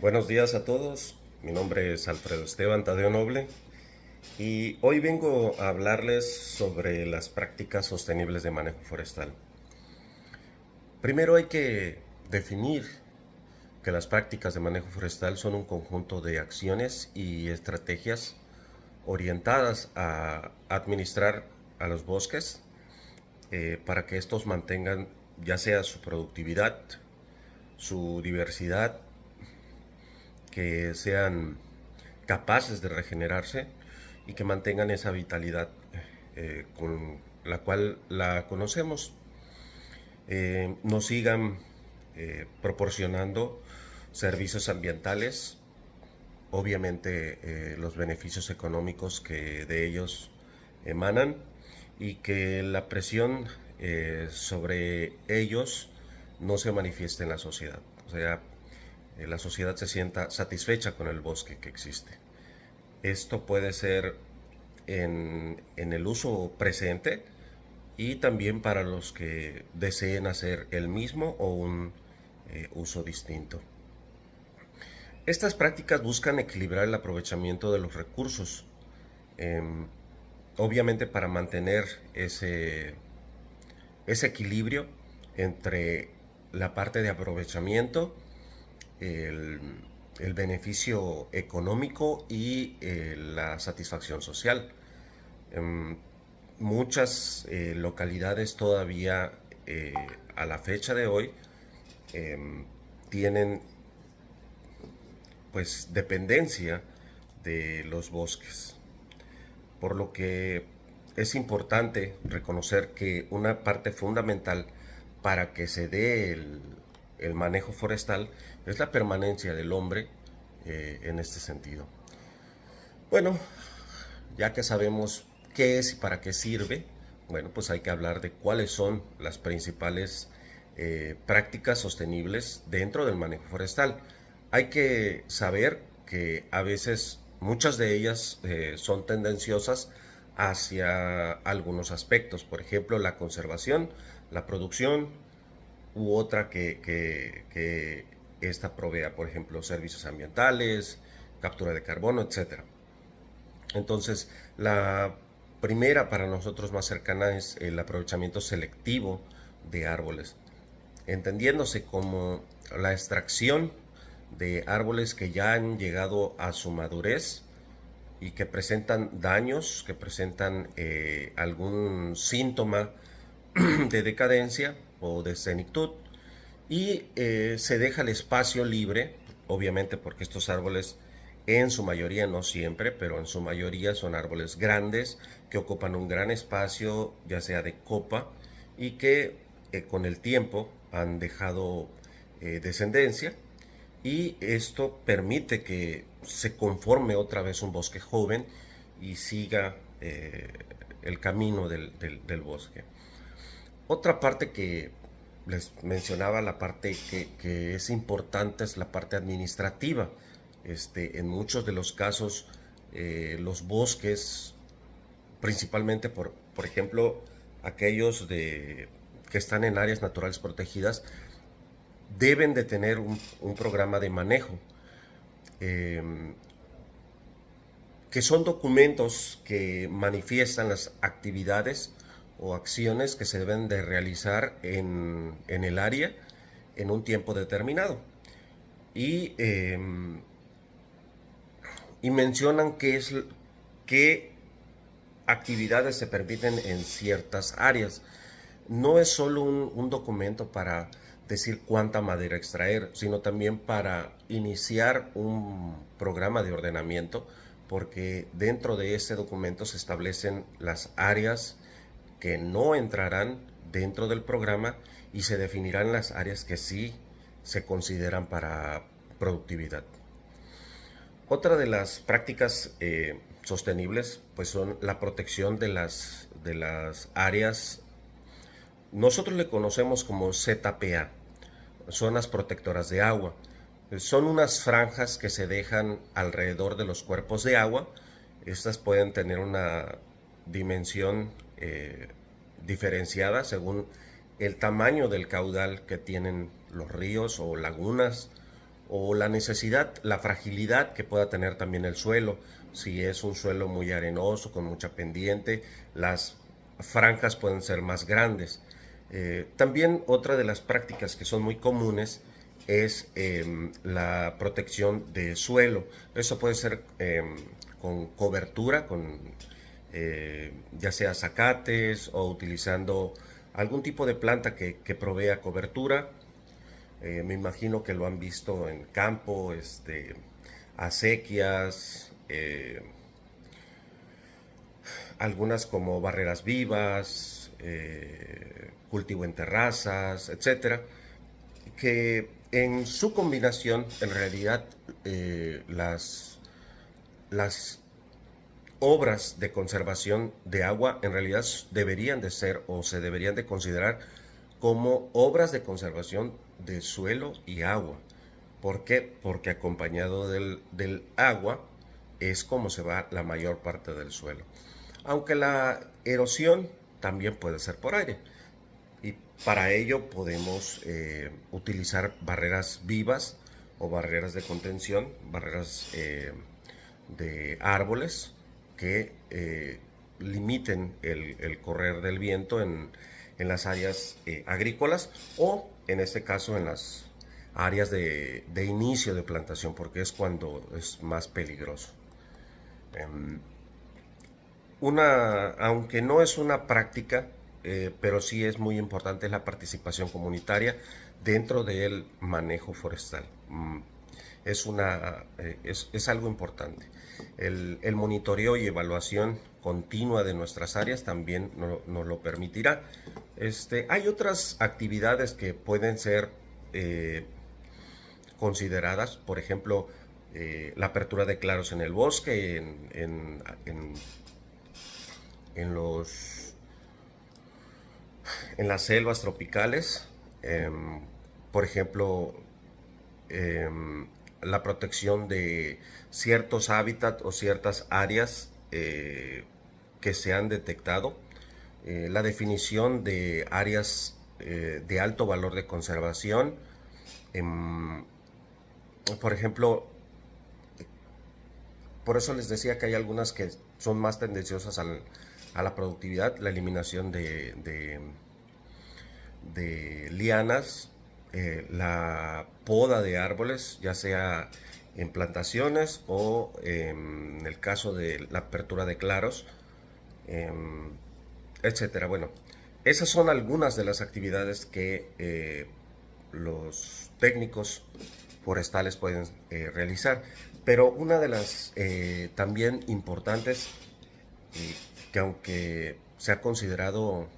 Buenos días a todos, mi nombre es Alfredo Esteban Tadeo Noble y hoy vengo a hablarles sobre las prácticas sostenibles de manejo forestal. Primero hay que definir que las prácticas de manejo forestal son un conjunto de acciones y estrategias orientadas a administrar a los bosques para que estos mantengan ya sea su productividad, su diversidad, que sean capaces de regenerarse y que mantengan esa vitalidad con la cual la conocemos, nos sigan proporcionando servicios ambientales, obviamente los beneficios económicos que de ellos emanan y que la presión sobre ellos no se manifieste en la sociedad. O sea, la sociedad se sienta satisfecha con el bosque que existe. Esto puede ser en el uso presente y también para los que deseen hacer el mismo o un uso distinto. Estas prácticas buscan equilibrar el aprovechamiento de los recursos, eh, obviamente para mantener ese equilibrio entre la parte de aprovechamiento, el, el beneficio económico y la satisfacción social. En muchas localidades todavía a la fecha de hoy eh, tienen pues dependencia de los bosques, por lo que es importante reconocer que una parte fundamental para que se dé el manejo forestal es la permanencia del hombre en este sentido. Bueno, ya que sabemos qué es y para qué sirve, bueno, pues hay que hablar de cuáles son las principales prácticas sostenibles dentro del manejo forestal. Hay que saber que a veces muchas de ellas son tendenciosas hacia algunos aspectos, por ejemplo, la conservación, la producción, u otra que esta provea, por ejemplo, servicios ambientales, captura de carbono, etcétera. Entonces, la primera para nosotros más cercana es el aprovechamiento selectivo de árboles, entendiéndose como la extracción de árboles que ya han llegado a su madurez y que presentan daños, que presentan algún síntoma de decadencia o de senectud y se deja el espacio libre, obviamente porque estos árboles en su mayoría, no siempre, pero en su mayoría son árboles grandes que ocupan un gran espacio, ya sea de copa, y que con el tiempo han dejado descendencia y esto permite que se conforme otra vez un bosque joven y siga el camino del bosque. Otra parte que les mencionaba, la parte que es importante es la parte administrativa. En muchos de los casos, los bosques, principalmente por ejemplo, aquellos que están en áreas naturales protegidas, deben de tener un programa de manejo, eh, que son documentos que manifiestan las actividades o acciones que se deben de realizar en el área en un tiempo determinado. Y, eh, y mencionan qué actividades se permiten en ciertas áreas. No es solo un documento para decir cuánta madera extraer, sino también para iniciar un programa de ordenamiento, porque dentro de ese documento se establecen las áreas que no entrarán dentro del programa y se definirán las áreas que sí se consideran para productividad. Otra de las prácticas sostenibles pues son la protección de las áreas. Nosotros le conocemos como ZPA, zonas protectoras de agua. Son unas franjas que se dejan alrededor de los cuerpos de agua. Estas pueden tener una dimensión diferenciada según el tamaño del caudal que tienen los ríos o lagunas o la necesidad, la fragilidad que pueda tener también el suelo. Si es un suelo muy arenoso, con mucha pendiente, las franjas pueden ser más grandes. También otra de las prácticas que son muy comunes es la protección de suelo. Eso puede ser con cobertura, con ya sea zacates o utilizando algún tipo de planta que provea cobertura. Me imagino que lo han visto en campo, acequias, algunas como barreras vivas, cultivo en terrazas, etcétera, que en su combinación, en realidad, las obras de conservación de agua en realidad deberían de ser o se deberían de considerar como obras de conservación de suelo y agua. ¿Por qué? Porque acompañado del agua es como se va la mayor parte del suelo. Aunque la erosión también puede ser por aire. Y para ello podemos utilizar barreras vivas o barreras de contención, barreras de árboles que limiten el correr del viento en las áreas agrícolas o en este caso en las áreas de inicio de plantación, porque es cuando es más peligroso. Aunque no es una práctica, pero sí es muy importante la participación comunitaria dentro del manejo forestal. Es algo importante. El monitoreo y evaluación continua de nuestras áreas también nos lo permitirá. Hay otras actividades que pueden ser consideradas, por ejemplo, la apertura de claros en el bosque, en los en las selvas tropicales, por ejemplo, la protección de ciertos hábitats o ciertas áreas que se han detectado, la definición de áreas de alto valor de conservación, por ejemplo, por eso les decía que hay algunas que son más tendenciosas a la productividad, la eliminación de lianas, la poda de árboles, ya sea en plantaciones o en el caso de la apertura de claros, etcétera. Bueno, esas son algunas de las actividades que los técnicos forestales pueden realizar, pero una de las también importantes, que aunque se ha considerado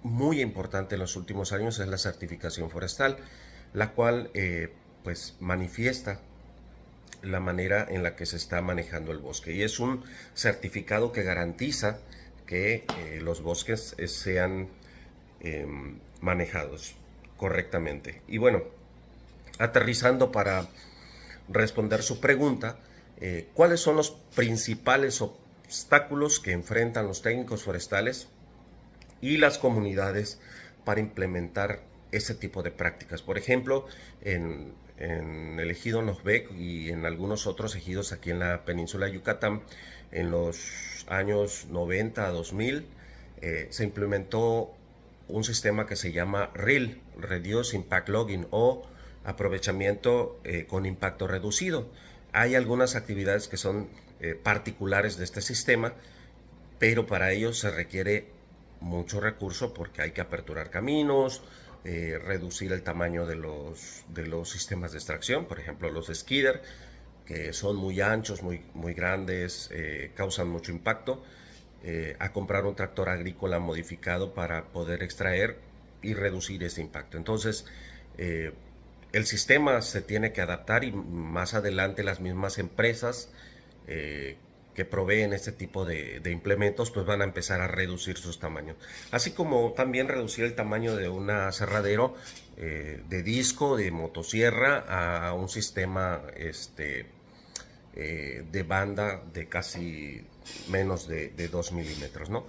muy importante en los últimos años, es la certificación forestal, la cual pues manifiesta la manera en la que se está manejando el bosque, y es un certificado que garantiza que los bosques sean manejados correctamente. Y bueno, aterrizando para responder su pregunta, ¿cuáles son los principales obstáculos que enfrentan los técnicos forestales y las comunidades para implementar ese tipo de prácticas? Por ejemplo, en el ejido Nojbec y en algunos otros ejidos aquí en la península de Yucatán, en los años 90 a 2000, se implementó un sistema que se llama RIL, Reduced Impact Logging, o aprovechamiento con impacto reducido. Hay algunas actividades que son particulares de este sistema, pero para ello se requiere mucho recurso porque hay que aperturar caminos, reducir el tamaño de los sistemas de extracción, por ejemplo los skidder, que son muy anchos, muy grandes, causan mucho impacto, a comprar un tractor agrícola modificado para poder extraer y reducir ese impacto. Entonces, el sistema se tiene que adaptar, y más adelante las mismas empresas que proveen este tipo de implementos pues van a empezar a reducir sus tamaños, así como también reducir el tamaño de un aserradero de disco, de motosierra, a un sistema de banda de casi menos de 2 milímetros, ¿no?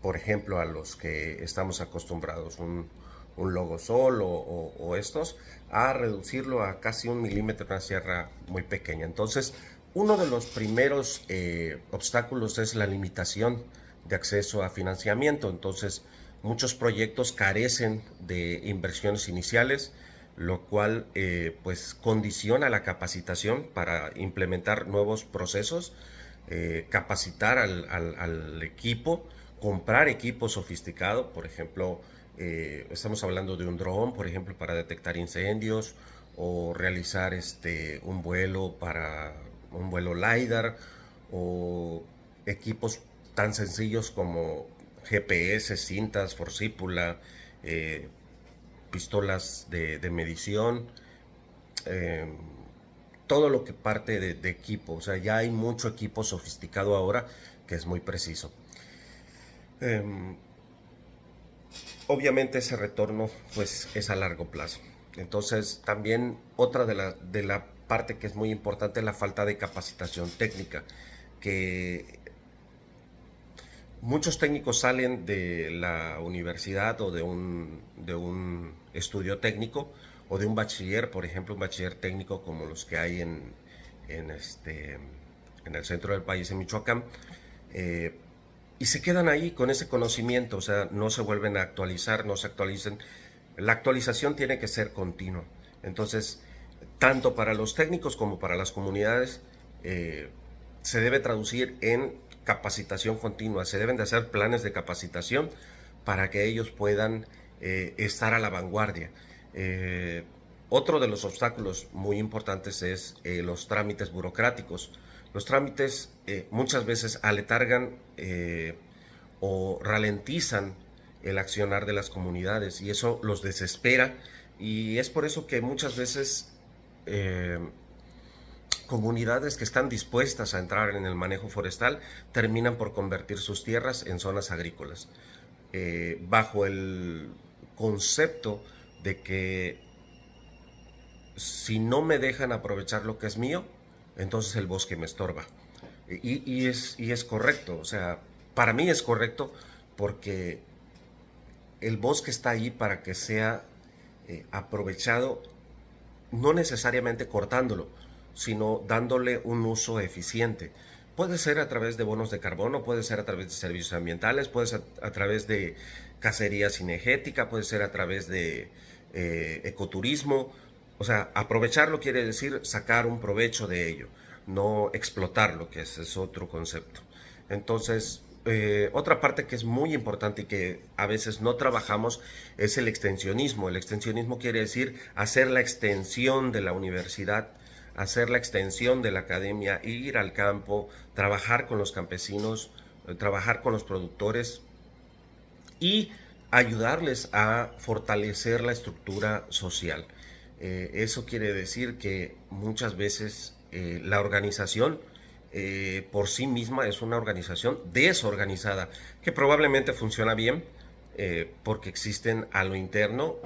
Por ejemplo, a los que estamos acostumbrados, un un Logosol o estos, a reducirlo a casi 1 milímetro, una sierra muy pequeña. Entonces, uno de los primeros obstáculos es la limitación de acceso a financiamiento. Entonces, muchos proyectos carecen de inversiones iniciales, lo cual pues condiciona la capacitación para implementar nuevos procesos, capacitar al equipo, comprar equipo sofisticado. Por ejemplo, estamos hablando de un dron, por ejemplo, para detectar incendios, o realizar un vuelo LiDAR, o equipos tan sencillos como GPS, cintas, forcípula, pistolas de medición, eh, todo lo que parte de equipo. O sea, ya hay mucho equipo sofisticado ahora que es muy preciso. Eh, Obviamente ese retorno pues es a largo plazo. Entonces también otra de la parte que es muy importante es la falta de capacitación técnica, que muchos técnicos salen de la universidad o de un estudio técnico o de un bachiller, por ejemplo, un bachiller técnico como los que hay en, en el centro del país, en Michoacán, eh, y se quedan ahí con ese conocimiento. O sea, no se vuelven a actualizar, no se actualizan. La actualización tiene que ser continua. Entonces, tanto para los técnicos como para las comunidades, se debe traducir en capacitación continua. Se deben de hacer planes de capacitación para que ellos puedan estar a la vanguardia. Otro de los obstáculos muy importantes es los trámites burocráticos. Los trámites muchas veces aletargan o ralentizan el accionar de las comunidades, y eso los desespera, y es por eso que muchas veces eh, comunidades que están dispuestas a entrar en el manejo forestal terminan por convertir sus tierras en zonas agrícolas, bajo el concepto de que si no me dejan aprovechar lo que es mío, entonces el bosque me estorba. Y es correcto. O sea, para mí es correcto, porque el bosque está ahí para que sea aprovechado, no necesariamente cortándolo, sino dándole un uso eficiente. Puede ser a través de bonos de carbono, puede ser a través de servicios ambientales, puede ser a través de cacería cinegética, puede ser a través de ecoturismo. O sea, aprovecharlo quiere decir sacar un provecho de ello, no explotarlo, que ese es otro concepto. Entonces, otra parte que es muy importante y que a veces no trabajamos es el extensionismo. El extensionismo quiere decir hacer la extensión de la universidad, hacer la extensión de la academia, ir al campo, trabajar con los campesinos, trabajar con los productores y ayudarles a fortalecer la estructura social. Eso quiere decir que muchas veces la organización por sí misma es una organización desorganizada, que probablemente funciona bien porque existen a lo interno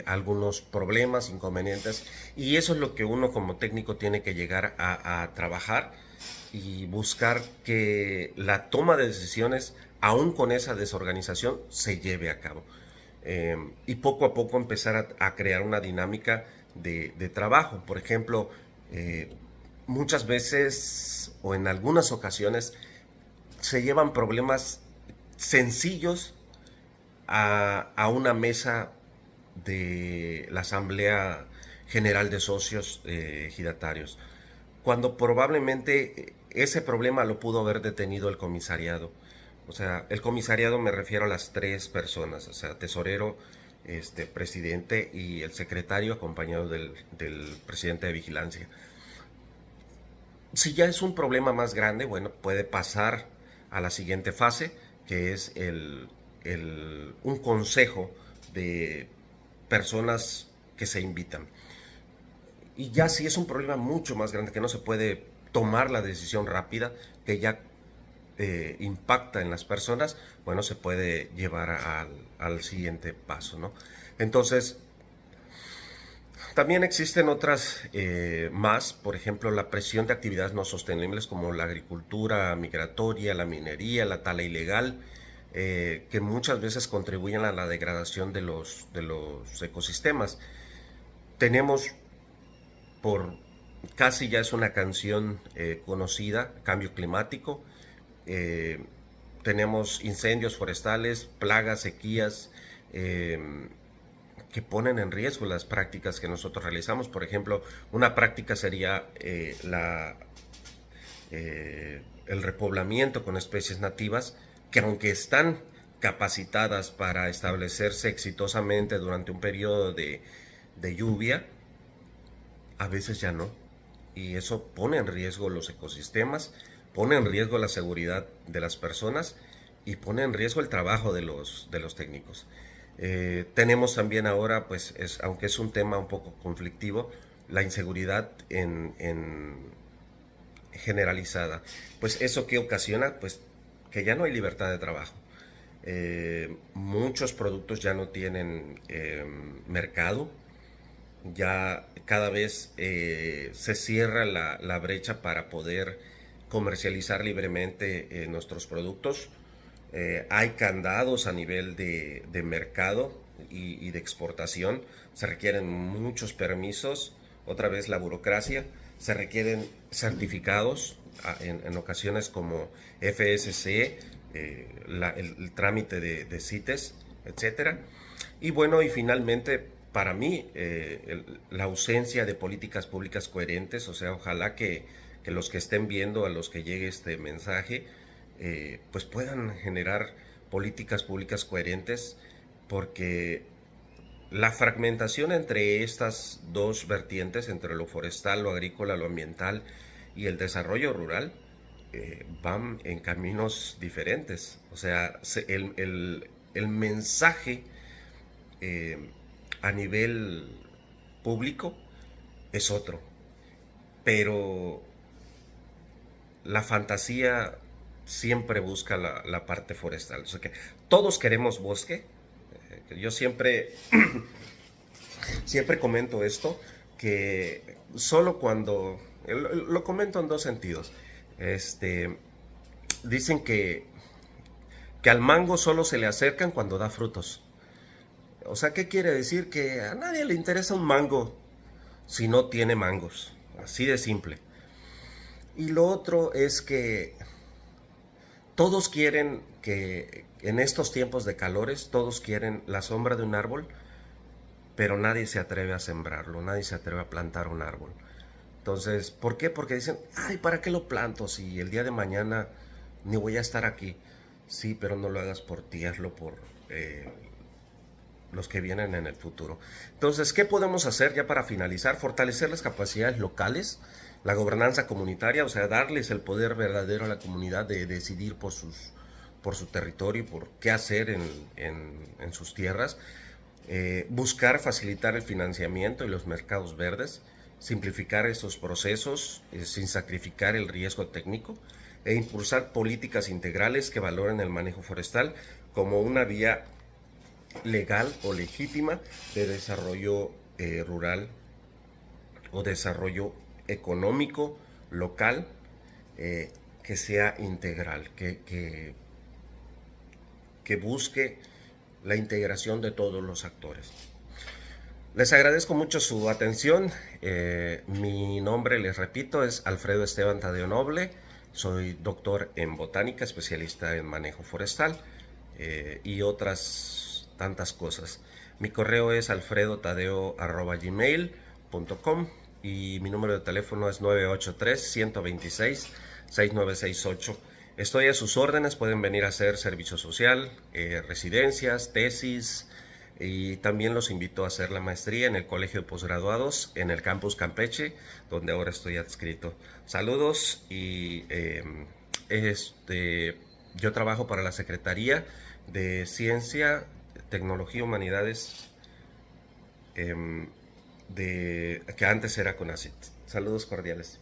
algunos problemas, inconvenientes, y eso es lo que uno como técnico tiene que llegar a trabajar y buscar que la toma de decisiones, aún con esa desorganización, se lleve a cabo. Y poco a poco empezar a crear una dinámica de trabajo. Por ejemplo, muchas veces o en algunas ocasiones se llevan problemas sencillos a una mesa de la Asamblea General de Socios Ejidatarios, cuando probablemente ese problema lo pudo haber detenido el comisariado. O sea, el comisariado me refiero a las tres personas, o sea, tesorero, presidente y el secretario acompañado del presidente de vigilancia. Si ya es un problema más grande, bueno, puede pasar a la siguiente fase, que es un consejo de personas que se invitan. Y ya si es un problema mucho más grande, que no se puede tomar la decisión rápida, que ya impacta en las personas, bueno, se puede llevar al siguiente paso, ¿no? Entonces, también existen otras más, por ejemplo, la presión de actividades no sostenibles como la agricultura migratoria, la minería, la tala ilegal, que muchas veces contribuyen a la degradación de los ecosistemas. Tenemos, por casi ya es una canción conocida, cambio climático. eh, Tenemos incendios forestales, plagas, sequías, que ponen en riesgo las prácticas que nosotros realizamos. Por ejemplo, una práctica sería el repoblamiento con especies nativas que, aunque están capacitadas para establecerse exitosamente durante un periodo de lluvia, a veces ya no. Y eso pone en riesgo los ecosistemas, pone en riesgo la seguridad de las personas y pone en riesgo el trabajo de los técnicos. Tenemos también ahora, pues, aunque es un tema un poco conflictivo, la inseguridad en generalizada. Pues eso que ocasiona, pues, que ya no hay libertad de trabajo. Muchos productos ya no tienen mercado, ya cada vez se cierra la brecha para poder comercializar libremente nuestros productos. Hay candados a nivel de mercado y de exportación. Se requieren muchos permisos, otra vez la burocracia. Se requieren certificados en ocasiones como FSC, el trámite de CITES, etcétera. Y bueno, y finalmente, para mí, la ausencia de políticas públicas coherentes. O sea, ojalá que los que estén viendo, a los que llegue este mensaje, pues puedan generar políticas públicas coherentes, porque la fragmentación entre estas dos vertientes, entre lo forestal, lo agrícola, lo ambiental y el desarrollo rural, van en caminos diferentes. O sea, el mensaje eh, a nivel público es otro, pero la fantasía siempre busca la parte forestal. O sea que todos queremos bosque. Yo siempre comento esto, que solo cuando, lo comento en dos sentidos. Dicen que al mango solo se le acercan cuando da frutos. O sea, ¿qué quiere decir? Que a nadie le interesa un mango si no tiene mangos. Así de simple. Y lo otro es que todos quieren que en estos tiempos de calores, todos quieren la sombra de un árbol, pero nadie se atreve a sembrarlo, nadie se atreve a plantar un árbol. Entonces, ¿por qué? Porque dicen, ay, ¿para qué lo planto si el día de mañana ni voy a estar aquí? Sí, pero no lo hagas por ti, hazlo por los que vienen en el futuro. Entonces, ¿qué podemos hacer ya para finalizar? Fortalecer las capacidades locales, la gobernanza comunitaria, o sea, darles el poder verdadero a la comunidad de decidir por su territorio y por qué hacer en sus tierras. Buscar facilitar el financiamiento y los mercados verdes, simplificar estos procesos sin sacrificar el riesgo técnico, e impulsar políticas integrales que valoren el manejo forestal como una vía legal o legítima de desarrollo rural o desarrollo económico local, que sea integral, que busque la integración de todos los actores. Les agradezco mucho su atención. Mi nombre, les repito, es Alfredo Esteban Tadeo Noble. Soy doctor en botánica, especialista en manejo forestal y otras tantas cosas. Mi correo es alfredotadeo@gmail.com y mi número de teléfono es 983-126-6968. Estoy a sus órdenes, pueden venir a hacer servicio social, residencias, tesis, y también los invito a hacer la maestría en el Colegio de Posgraduados en el campus Campeche, donde ahora estoy adscrito. Saludos y yo trabajo para la Secretaría de Ciencia, Tecnología y Humanidades, que antes era CONACYT. Saludos cordiales.